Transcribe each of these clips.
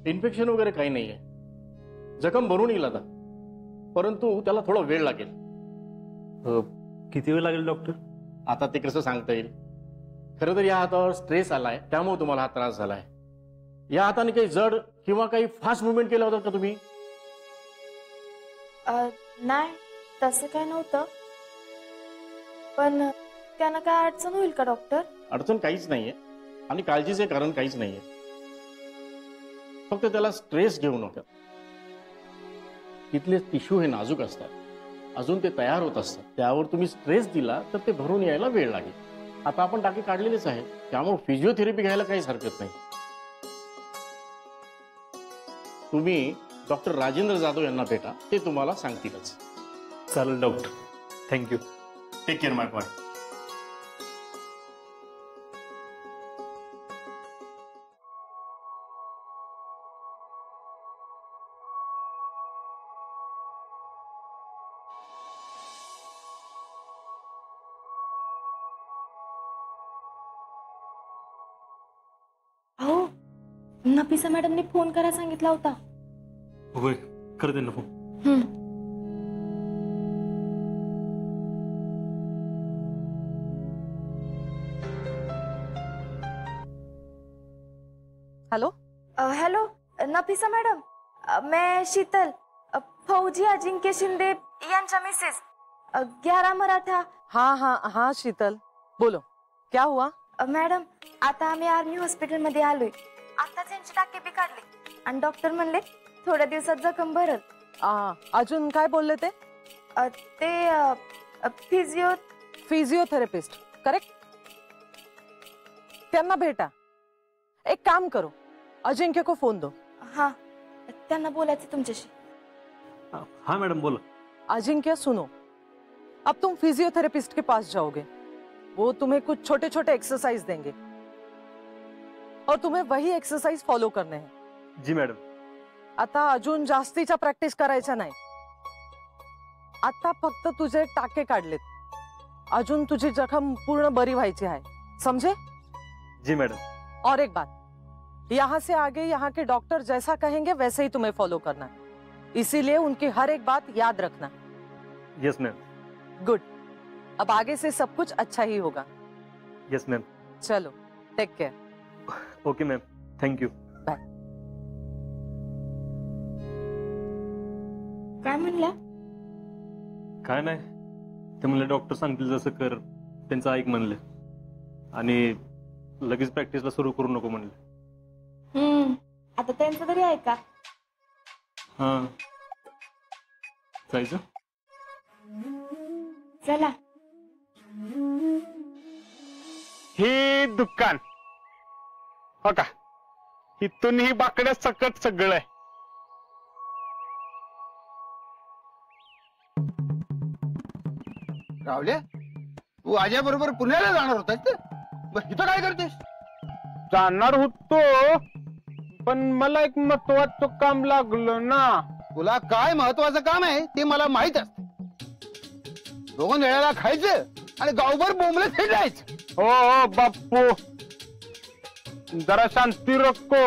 Infection वगैरे काही नाहीये, जखम भरून येईल आता, परंतु त्याला थोडा वेळ लागेल. किती वेळ लागेल डॉक्टर? आता ते कसं सांगता येईल. खरं तर या हातावर स्ट्रेस आलाय, त्यामुळे तुम्हाला हा त्रास झालाय. या हाताने काही जड किंवा काही फास्ट मुवमेंट केला होता का तुम्ही? नाही, तसं काय नव्हतं. पण त्यांना काय अडचण होईल का डॉक्टर? अडचण काहीच नाहीये आणि काळजीचे कारण काहीच नाहीये. फक्त त्याला स्ट्रेस घेऊ नका. तिथले टिश्यू हे नाजूक असतात, अजून ते तयार होत असतात. त्यावर तुम्ही स्ट्रेस दिला तर ते भरून यायला वेळ लागेल. आता आपण टाके काढलेलेच आहे, त्यामुळे फिजिओथेरपी घ्यायला काहीच हरकत नाही. तुम्ही डॉक्टर राजेंद्र जाधव यांना भेटा, ते तुम्हाला सांगतीलच. चालेल डॉक्टर, थँक्यू. टेक केअर माय बॉय. अहो, नफिसा मॅडमने फोन करा सांगितला होता. होय, करते ना phone. Hello hello Nafisa madam, मैं शीतल, फौजी अजिंक्य शिंदे यांच्या मिसेस, 11 मराठा. हाँ हाँ हाँ शीतल, बोलो क्या हुआ? मॅडम, आता आम्ही आर्मी हॉस्पिटल मध्ये आलोय. आता त्यांची टाके बी काढली आणि डॉक्टर म्हणले थोड्या दिवसात जखम भरल. अजून काय बोलले ते? Physiotherapist correct. त्यांना भेटा. एक काम करो, अजिंक्य को फोन दो. हाँ, त्यांना बोलायचं तुमच्याशी. हाँ मैडम बोलो. अजिंक्य सुनो, अब तुम फिजियोथेरेपिस्ट के पास जाओगे. वो तुम्हें कुछ छोटे छोटे एक्सरसाइज देंगे और तुम्हें वही एक्सरसाइज फॉलो करने हैं. जी मॅडम. आता अजून जास्तीच्या प्रॅक्टिस करायच्या नाही. आता फक्त तुझे टाके काढलेत, अजून तुझी जखम पूर्ण बरी व्हायची आहे, समझे? जी मैडम. और एक बात, यहाँ से आगे यहाँ के डॉक्टर जैसा कहेंगे वैसे ही तुम्हें फॉलो करना है, इसीलिए उनकी हर एक बात याद रखना. Yes ma'am. गुड. अब आगे से सब कुछ अच्छा ही होगा. Yes ma'am. चलो, take care. Okay ma'am, thank you. Bye. काय म्हणला? काय नाही, ते म्हणले डॉक्टर सांगतील जसं कर, त्यांचं ऐक म्हणले आणि लगेच प्रॅक्टिसला सुरू करू नको म्हणले. आता त्यांचं तरी ऐका. हा, जायचं. चला. हे दुकान हो का, इथून ही बाकड्या सकट सगळं आहे. रावल्या, तू आज्या बरोबर पुण्याला जाणार होतास, इथं काय करतेस? जाणार होतो, पण मला एक महत्वाचं काम लागलं ना. तुला काय महत्वाचं काम आहे ते मला माहित असत. दोन वेळेला खायचं आणि गावभर बोंबलं फिरायचं. हो हो बाप्पू, जरा शांति रखो,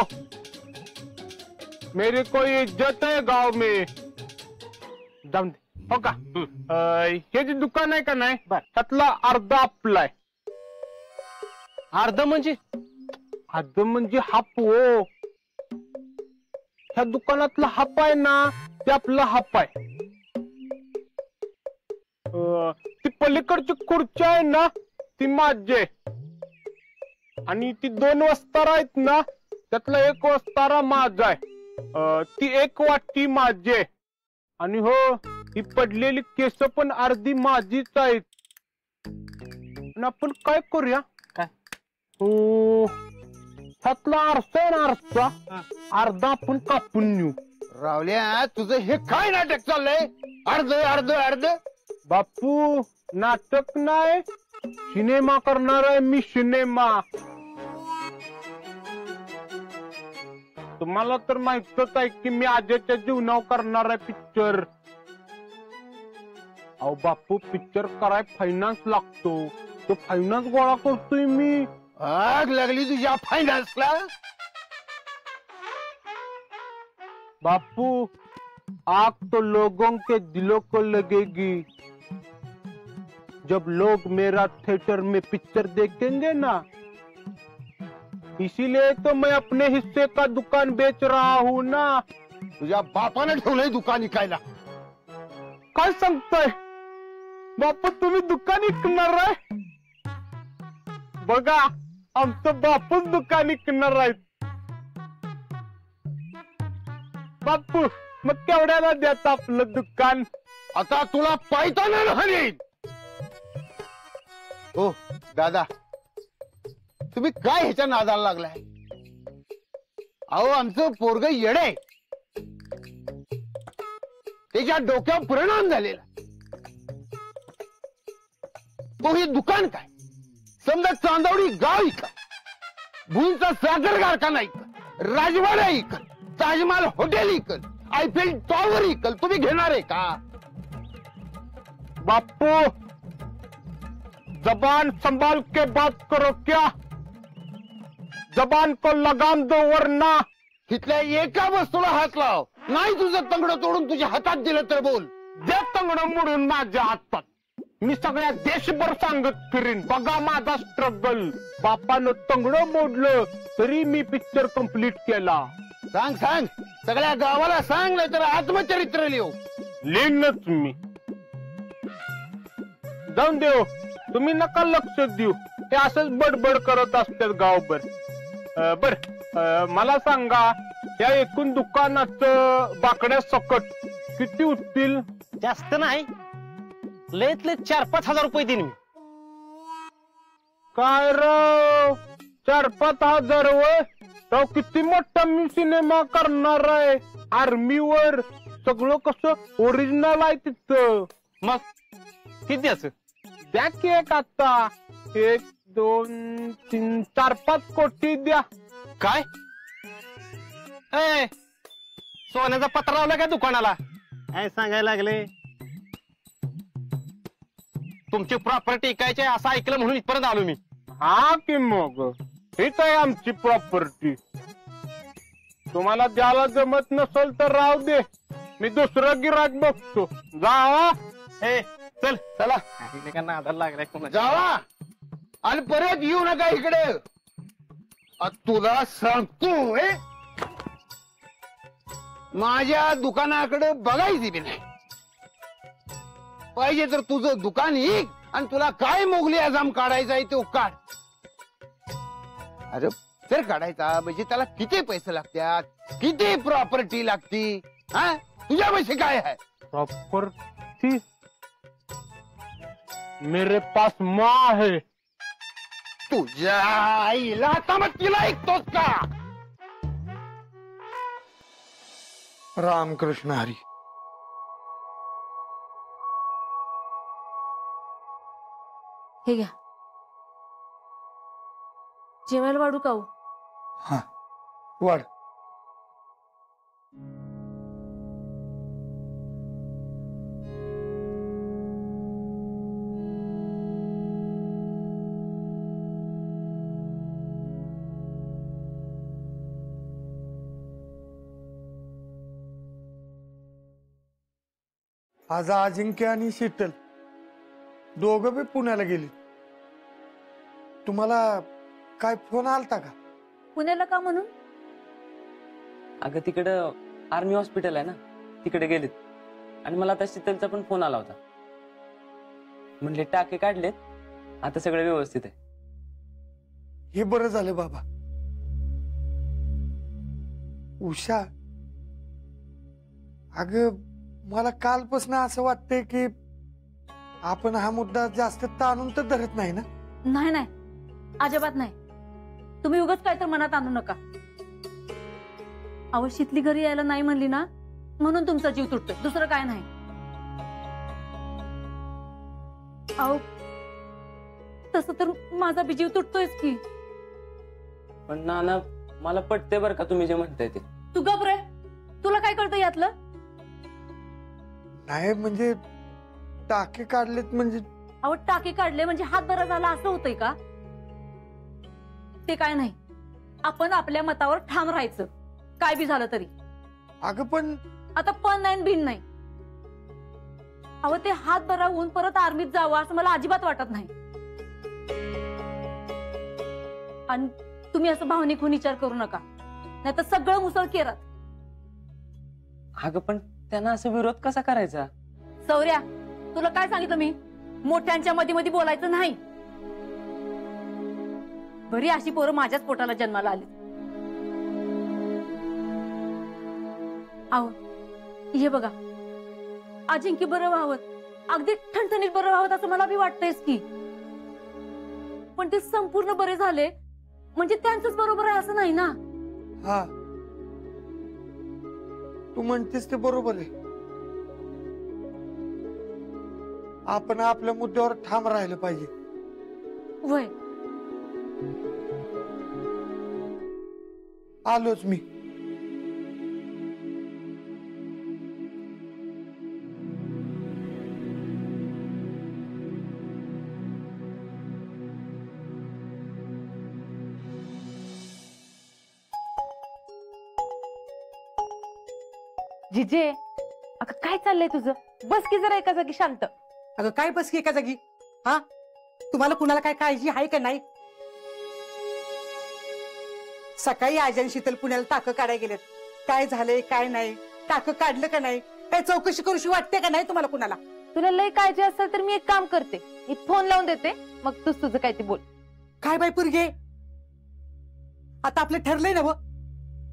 मेरी कोई इज्जत है गांव में. जाऊन दे. हो का, हे जे दुकान आहे का नाही, त्यातला अर्धा आपलाय. अर्ध म्हणजे? अर्ध म्हणजे हाप हो. ह्या दुकानातला हाप आहे ना, ते आपला हाप आहे. ती पलीकडची खुर्ची आहे ना, ती माझे. आणि ती 2 वस्तारा आहेत ना, त्यातला 1 वस्तारा माझा आहे. ती 1 वाटी माझे. आणि हो, ही पडलेली केस पण अर्धी माझीच आहेत. आपण काय करूया? काय? हो, त्यातला आरसा आहे ना, आरसा अर्धा आपण कापून नेऊ. रावल्या, तुझं हे काय नाटक चाललंय? अर्ध अर्ध अर्ध. बापू, नाटक नाही, सिनेमा करणार आहे मी, सिनेमा. तुम्हाला तर माहितच आहे की मी आजच्या जीवनावर करणार आहे पिक्चर. अहो बापू, पिक्चर कराय फायनान्स लागतो, तो फायनान्स गोळा करतोय मी. आग लागली तुझ्या फायनान्सला. बापू आग तो लोगों के दिलों को लगेगी जब लोग मेरा थिएटर में पिक्चर देखेंगे ना। इसीलिए तो मैं अपने हिस्से का दुकान बेच रहा हूँ ना। तुझ्या बापाने ठेवलंय दुकान विकायला। काय सांगताय बापू, तुम्ही दुकान विकणार आहे? बघा आमचं बापूच दुकान विकणार आहेत। बापू मग केवढ्याला द्यायचं आपलं दुकान? आता तुला पायताना हरीन। हो दादा, तुम्ही काय ह्याच्या नादाला लागलाय? अहो आमचं पोरग येडे, त्याच्या डोक्यावर परिणाम झालेला। तो हे दुकान काय समजा चांदवडी गाव इकल, भुईंचा साखर कारखाना इकल, राजवाडा equal, Taj Mahal hotel equal, Eiffel tower equal, तुम्ही घेणार आहे का? बापू जबान संभाल के बात करो क्या, जबान को लगाम दो वरना। तिथल्या एका वस्तूला हात लाव, नाही तुझं तंगडं तोडून तुझ्या हातात दिलं तर बोल। जे तंगडं मोडून माझ्या हातात, मी सगळ्या देशभर सांगत फिरीन, बघा माझा स्ट्रगल। बापानं तंगडं मोडलं तरी मी पिक्चर कंप्लीट केला। सांग सांग, सगळ्या गावाला सांग, नाही तर आत्मचरित्र लिहू। लिहिणच मी। जाऊन देऊ, तुम्ही नका लक्ष देऊ, ते असंच बडबड करत असतात गावभर। बर मला सांगा, या एकूण दुकानाचं बाकड्या सकट किती उठतील? जास्त नाही, लयत लय 4-5 हजार रुपये देईन मी। काय राव 4-5 हजार? राव किती मोठा मी सिनेमा करणार आहे, आर्मीवर सगळं कसं ओरिजिनल आहे तिथं। मग किती द्यायचं? द्या की एक आता 1, 2, 3, 4-5 कोटी द्या। काय सोन्याचा पत्रा लावला का दुकानाला? काय सांगायला लागले? तुमची प्रॉपर्टी इकायची असं ऐकलं म्हणून इथपर्यंत आलो मी। हा की मग हेच आहे आमची प्रॉपर्टी। तुम्हाला द्यायला जमत नसेल तर राहू दे, मी दुसरं गिराक बघतो। जावा चल चला नादाला लागलाय जावा आणि परत येऊ नका इकडे। तुला सांगतो माझ्या दुकानाकडे बघायची बी नाही। पाहिजे तर तुझं दुकान इक आणि तुला काय मोगली आजाम काढायचा आहे तो काढ। अरे जर काढायचा म्हणजे त्याला किती पैसे लागतात, किती प्रॉपर्टी लागती? हा तुझ्या पैसे काय आहे? प्रॉपर्टी मेरे पास माँ है। तुझ्या आईला आता मग तिला ऐकतोस का? रामकृष्ण हरी। हे घ्या, जेवायला वाढू का? हा वाढ। आज अजिंक्य आणि शीतल दोघं बी पुण्याला गेली। तुम्हाला काय फोन आलता का? पुण्याला का म्हणून? अगं तिकडं आर्मी हॉस्पिटल आहे ना, तिकडे गेलेत आणि मला आता शीतलचा पण फोन आला होता। म्हणले टाके काढलेत, आता सगळं व्यवस्थित आहे। हे बरं झालं बाबा। उषा, अगं मला कालपासून असं वाटतंय की आपण हा मुद्दा जास्त ताणून तर धरत नाही ना? नाही नाही, अजिबात नाही। तुम्ही उगाच काय तर मनात आणू नका। अहो शीतली घरी यायला नाही म्हणली ना, म्हणून तुमचा जीव तुटतोय, दुसरं काय नाही। अहो तसं तर माझा बी जीव तुटतोयच की। पण नाना मला पटते बरं का तुम्ही जे म्हणताय ते। तू गप रे, तुला काय कळतं यातलं? नाही म्हणजे टाके काढलेत म्हणजे? अहो टाके काढले म्हणजे हात बरा झाला असं होतंय का? ते काय नाही, आपण आपल्या मतावर ठाम राहायचं, काय बी झालं तरी। अगं पण आता पण नाही भिन नाही. अहो ते हात बरा होऊन परत आर्मीत जावं असं मला अजिबात वाटत नाही. आणि तुम्ही असं भावनिक होऊन विचार करू नका, नाही तर सगळं मुसळ केरात. अगं पण त्यांना असं विरोध कसा करायचा? सौर्या, तुला काय सांगितलं मी? मोठ्यांच्या मध्ये मध्ये बोलायचं नाही. बरी अशी पोरं माझ्याच पोटाला जन्माला आली. अहो हे बघा, अजिंक्य बरं व्हावं, अगदी ठणठणीत बरं व्हावं असं मला बी वाटतंयच की. पण ते संपूर्ण बरे झाले म्हणजे त्यांचंच बरोबर आहे असं नाही ना. हा, तू म्हणतेस ते बरोबर आहे. आपण आपल्या मुद्द्यावर ठाम राहिलं पाहिजे. वय आलोच मी. जिजे, अगं काय चाललंय तुझं? बस की जरा एका जागी शांत. अगं काय बस की एका जागी? हा, तुम्हाला कुणाला काय काळजी आहे का नाही? सकाळी आजन शीतल पुण्याला टाकं काढायला गेलेत. काय झालंय काय नाही, टाकं काढलं का नाही, काय चौकशी करूशी वाटते का नाही तुम्हाला कुणाला? तुला लय काळजी असेल तर मी एक काम करते, मी फोन लावून देते, मग तूच तुझं काय ते बोल. काय बाई पुरगे, आता आपलं ठरलंय ना व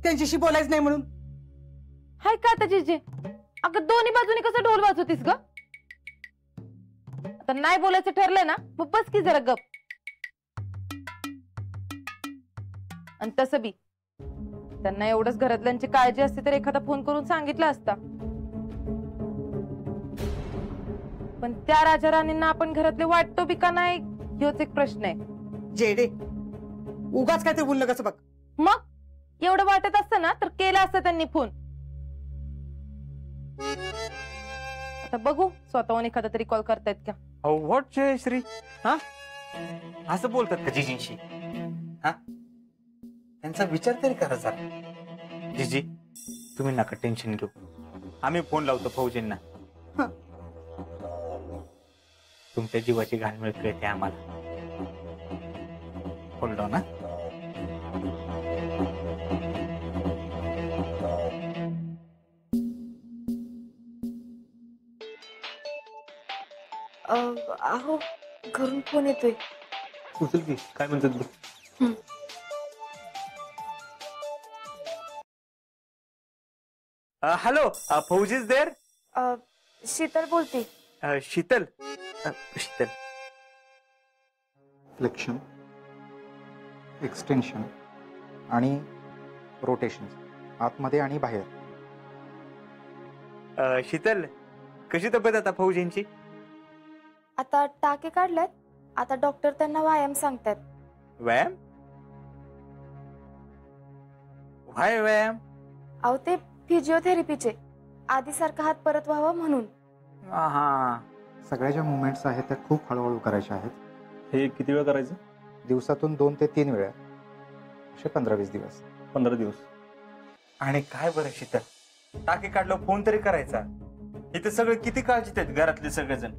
त्यांच्याशी बोलायचं नाही म्हणून. हाय का आता जिजे? अगं दोन्ही बाजूनी कसं ढोल वाजवतीस ग? आता नाही बोलायचं ठरलंय ना, मग बस की जरा गप. आणि तसं बी त्यांना एवढंच घरातल्यांची काळजी असते तर एखादा फोन करून सांगितलं असता. पण त्या राजा राणींना आपण घरातले वाटतो बी का नाही, ह्योच एक प्रश्न आहे. जेडे, उगाच काय ते बोललं कसं बघ. मग एवढं वाटत असतं ना तर केला असता त्यांनी फोन. आता बघू स्वतःहून एखादा तरी कॉल करतायत का. व्हॉट जयश्री, हा असं बोलतात का जिजींशी? हा, त्यांचा विचार तरी करा जरा. जिजी तुम्ही नका टेन्शन घेऊ, आम्ही फोन लावतो फौजींना. तुमच्या जीवाची घालमेल कळते आम्हाला. Hold on. अहो घरून फोन येतोय. उचल की, काय म्हणतात बघ. हॅलो, फौजी इज देअर? शीतल बोलते. शीतल, शीतल. फ्लेक्शन, एक्सटेन्शन आणि रोटेशन आतमध्ये आणि बाहेर. शीतल, कशी तब्येत आता फौजींची? आता टाके काढल्यात, आता डॉक्टर त्यांना व्यायाम सांगतात. व्यायाम? व्हाय व्यायाम? अहो ते फिजिओथेरपीचे, आधीसारखा हात परत व्हावा म्हणून. हा, सगळ्या ज्या मुवमेंट्स आहेत त्या खूप हळूहळू करायच्या आहेत. हे किती वेळ करायचं? दिवसातून 2 ते 3 वेळा, असे 15-20 दिवस. 15 दिवस. आणि काय बरं शीतल, टाके काढलं फोन तरी करायचा. इथे सगळे किती काळजीत आहेत घरातले सगळेजण.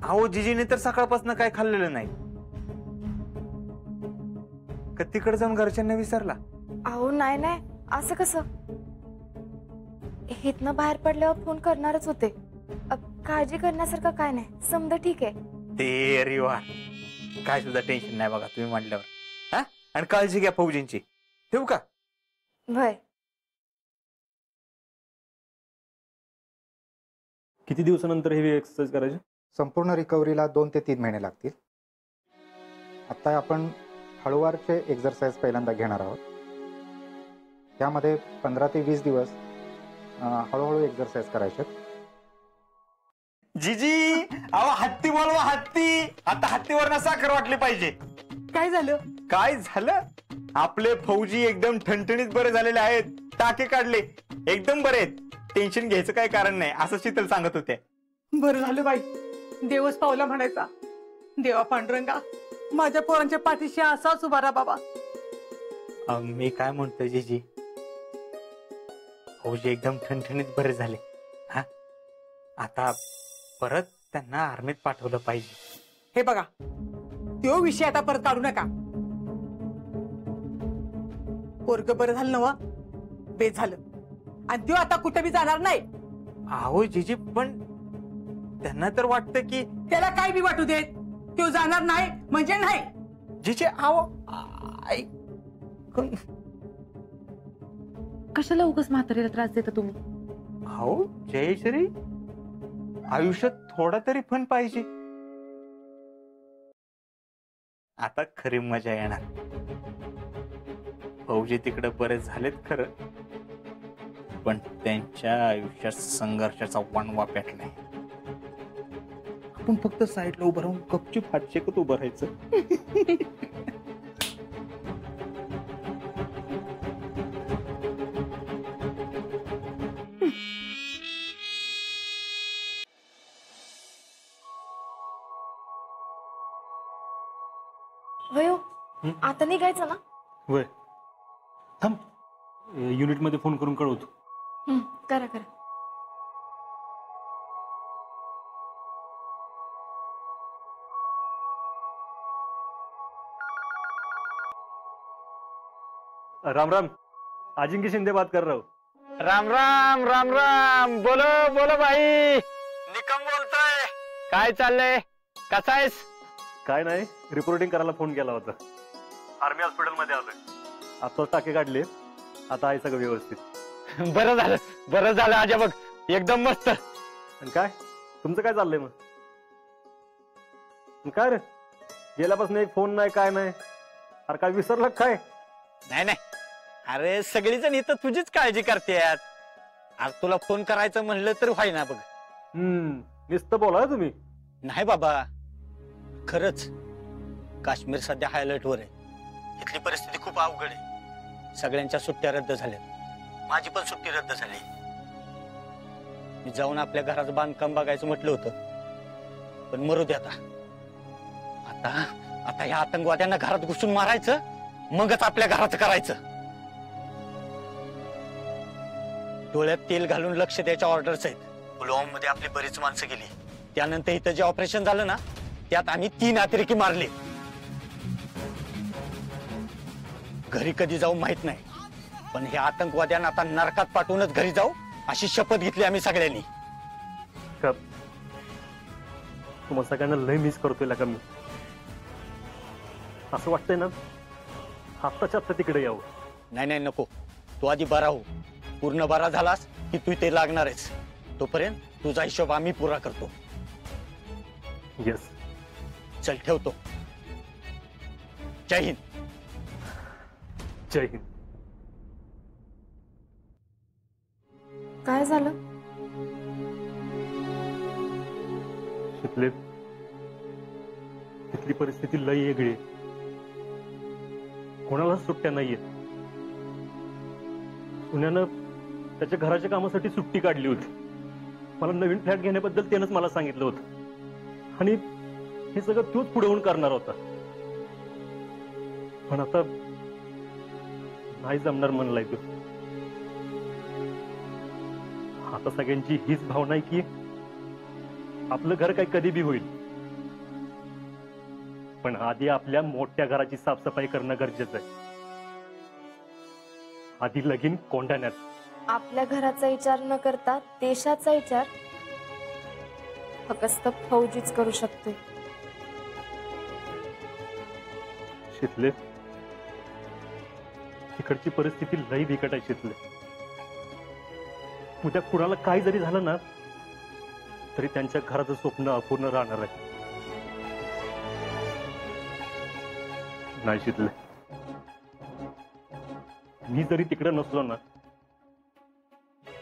अहो जिजीने तर सकाळपासून काय खाल्लेलं नाही. का तिकडे जाऊन घरच्यांना विसरला? अहो नाही नाही, असं कसं. हितनं बाहेर पडल्यावर फोन करणारच होते. काळजी करण्यासारखं काय नाही, समजा ठीक आहे. ते अरे वा, काय सुद्धा टेन्शन नाही बघा तुम्ही म्हटल्यावर. हा, आणि काळजी घ्या फौजींची. ठेवू का? भय. किती दिवसानंतर हेवी एक्सरसाइज करायची? संपूर्ण रिकव्हरीला 2 ते 3 महिने लागतील. आता आपण हळूवारचे एक्सरसाइज पहिल्यांदा घेणार आहोत. त्यामध्ये 15 ते 20 दिवस हळूहळू एक्सरसाइज करायचे. जीजी, अहो हत्ती बोलवा, हत्ती. आता हत्तीवर साखर वाटली पाहिजे. काय झालं? काय झालं? आपले फौजी एकदम ठणठणीत बरे झालेले आहेत. टाके काढले, एकदम बरे आहेत. टेन्शन घ्यायचं काय कारण नाही, असं शीतल सांगत होते. बरं झालं बाई, देवच पावला म्हणायचा. देवा पांडुरंगा, माझ्या पोरांच्या पाठीशी असाच उभा राहा बाबा. मी काय म्हणतोय जीजी, फौजी एकदम ठणठणीत बरे झाले. हा आता परत त्यांना आर्मीत पाठवलं पाहिजे. हे बघा, तो विषय आता परत काढू नका. पोरग बरं झालं नवा, बेस झालं, आणि तो आता कुठे बी जाणार नाही. अहो जीजी, पण त्यांना तर वाटतं की त्याला काय बी वाटू देत, तो जाणार नाही म्हणजे नाही. जीजी अहो कशाला उगाच म्हातारीला त्रास देता तुम्ही? अहो जयश्री, आयुष्यात थोडा तरी फन पाहिजे. आता खरी मजा येणार. फौजी तिकडे बरेच झालेत खरं, पण त्यांच्या आयुष्यात संघर्षाचा वणवा पेटलाय. आपण फक्त साईडला उभं राहून गपचूप हात शेकत उभं राहायचं. वयो आता निघायचं ना? वय थांब, युनिट मध्ये फोन करून कळवतो. करा करा. राम राम, अजिंक्य शिंदे बात कर रहा हूँ. राम राम राम राम. बोलो बोलो भाई. निकम बोलतोय. काय चाललंय? कसा आहेस? काय नाही, रिपोर्टिंग करायला फोन केला होता. आर्मी हॉस्पिटल मध्ये आलोय. आत्ताच टाके काढले, आता आहे सगळं व्यवस्थित. बरं झालं, बरं झालं. आजा बघ, एकदम मस्त. आणि काय तुमचं काय चाललंय मग? काय रे, गेल्यापासून एक फोन नाही, काय नाही. अरे काय विसरलं काय? नाही नाही, अरे सगळीजण इथं तुझीच काळजी करतेत. आज तुला फोन करायचं म्हणलं तर व्हायना बघ. नुसतं बोला तुम्ही. नाही बाबा, खरंच काश्मीर सध्या हायलाइटवर आहे. इथली परिस्थिती खूप अवघड आहे. सगळ्यांच्या सुट्ट्या रद्द झाल्या, माझी पण सुट्टी रद्द झाली. मी जाऊन आपल्या घराचं बांधकाम बघायचं म्हटलं होतं, पण मरू दे आता. आता आता ह्या आतंकवाद्यांना घरात घुसून मारायचं, मगच आपल्या घराचं करायचं. डोळ्यात तेल घालून लक्ष द्यायच्या ऑर्डर्स आहेत. पुलवामा मध्ये आपली बरीच माणसं गेली. त्यानंतर इथं जे ऑपरेशन झालं ना, त्यात आम्ही 3 अतिरेकी मारले. घरी कधी जाऊ माहित नाही, पण हे आतंकवाद्यांना आता नरकात पाठवूनच घरी जाऊ अशी शपथ घेतली आम्ही सगळ्यांनी. तुम्हाला सगळ्यांना लय मिस करतोय का मी. असं वाटतंय ना, आत्ताच्या आत्ता तिकडे यावं. नाही नाही नको, तू आधी बरा हो. पूर्ण बरा झालास की तू ते लागणार आहेस. तोपर्यंत तुझा हिशोब आम्ही पुरा करतो. येस, चल ठेवतो. जय हिंद. जय हिंद. काय झालं? शिकले, तिथली परिस्थिती लई वेगळी. कोणालाच सुट्ट्या नाहीये. पुण्यानं त्याच्या घराच्या कामासाठी सुट्टी काढली होती. मला नवीन फ्लॅट घेण्याबद्दल त्यानंच मला सांगितलं होतं, आणि हे सगळं तोच पुढे होऊन करणार होता. पण आता नाही जमणार म्हणलाय तो. आता सगळ्यांची हीच भावना आहे की आपलं घर काही कधी बी होईल, पण आधी आपल्या मोठ्या घराची साफसफाई करणं गरजेचं आहे. आधी लगीन कोंढाण्यात. आपल्या घराचा विचार न करता देशाचा विचार फक्त फौजीच करू शकते. शितले, इकडची परिस्थिती लई बिकट आहे शितले. उद्या कुणाला काही जरी झालं ना, तरी त्यांच्या घराचं स्वप्न अपूर्ण राहणार आहे. नाही शितले, मी जरी तिकडे नसलो ना,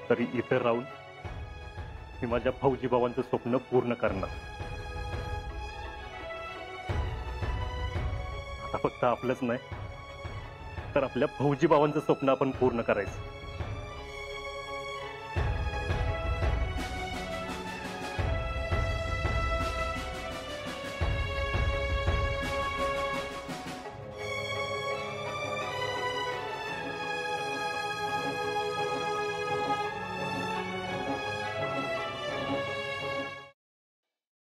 तरी इथे राहून मी माझ्या फौजी भावांचं स्वप्न पूर्ण करणार. आता फक्त आपलंच नाही, तर आपल्या फौजी भावांचं स्वप्न आपण पूर्ण करायचं.